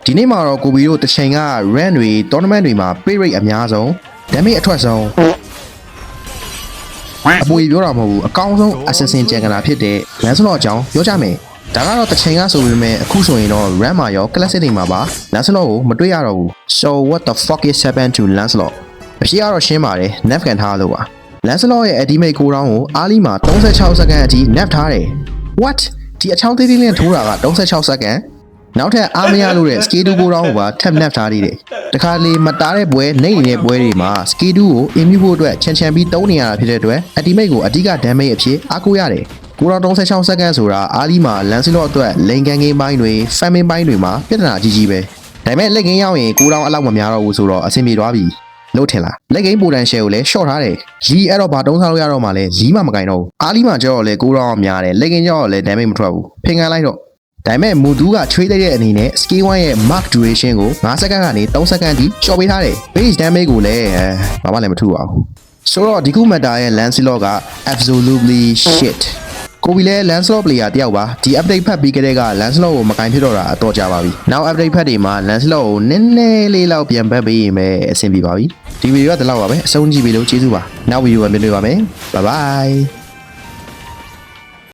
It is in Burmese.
ဒီနေ့မှာတော့ကိုဘီတို့တစ်ချိန်က run တွေ tournament တွေမှာ pay rate အများဆုံး damage အထွက်ဆုံးအပွေပြောတာမဟုတ်ဘူးအကောင်းဆုံး assassin ကျန်ကနာဖြစ်တဲ့ Lancelot အကြောင်းပြောကြမယ်ဒါကတော့တစ်ချိန်ကဆိုပေမဲ့အခုဆိုရင်တော့ run မှာရော classic တွေမှာပါ Lancelot ကိုမတွေ့ရတော့ဘူး so what the fuck is happened to Lancelot အဖြစ်ကတော့ရှင်းပါတယ် nerf ကန်ထားလို့ပါ Lancelot ရဲ့ ultimate cooldown ကိုအားလီမှာ36စက္ကန့်အထိ nerf ထားတယ် what ဒီအချောင်းသေးသေးလေးနဲ့ထိုးတာက36စက္ကန့်နောက်ထပ်အားမရလို့တဲ့ skill 2 cooldown ကိုပါထပ် nerf ထားသေးတယ်တခါလေမတားတဲ့ပွဲနှိမ့်နေတဲ့ပွဲတွေမှာ skill 2 ကို immune ဖို့အတွက်ချန်ပြီးတုံးနေရတာဖြစ်တဲ့အတွက် ultimate ကိုအဓိက damage အဖြစ်အားကိုးရတယ်ကိုရော36စက္ကန့်ဆိုတာအားလီမှာ Lancelot အတွက် lane gang game ပိုင်းတွေ farming ပိုင်းတွေမှာပြဿနာကြီးကြီးပဲဒါပေမဲ့လက် game ရောက်ရင်ကိုရောအလောက်မများတော့ဘူးဆိုတော့အဆင်ပြေသွားပြီလို့ထင်လားလက် game potential ကိုလည်း short ထားတယ်လီအဲ့တော့ဘာတုံးစားလို့ရတော့မှလဲလီမှမကင်တော့ဘူးအားလီမှာကျတော့လေကိုရောများတယ်လက် game ကျတော့လေ damage မထွက်ဘူးဖင်ကန်လိုက်တော့ဒါပေမဲ့မူတူးက trade တဲ့အနေနဲ့ skill 1ရဲ့ mark duration ကို5စက္ကန့်ကနေ3စက္ကန့်ထိရှော့ပေးထားတယ် base damage ကိုလည်းဘာမှလည်းမထူပါဘူးဆိုတော့ဒီခု meta ရဲ့ Lancelot က absolutely shit ကိုဘီလဲ Lancelot player တယောက်ပါဒီ update ဖတ်ပြီးကြတဲ့က Lancelot ကိုမကင်ဖြစ်တော့တာအတော့ကြပါပြီနောက် update ဖတ်တွေမှာ Lancelot ကိုနည်းနည်းလေးလောက်ပြန်ပတ်ပေးရင်ပဲအဆင်ပြေပါပြီဒီဗီဒီယိုကဒီလောက်ပါပဲအဆုံးကြည့်ပြီလို့ကျေးဇူးပါနောက်ဗီဒီယိုမှာမြင်တွေ့ပါမယ် bye bye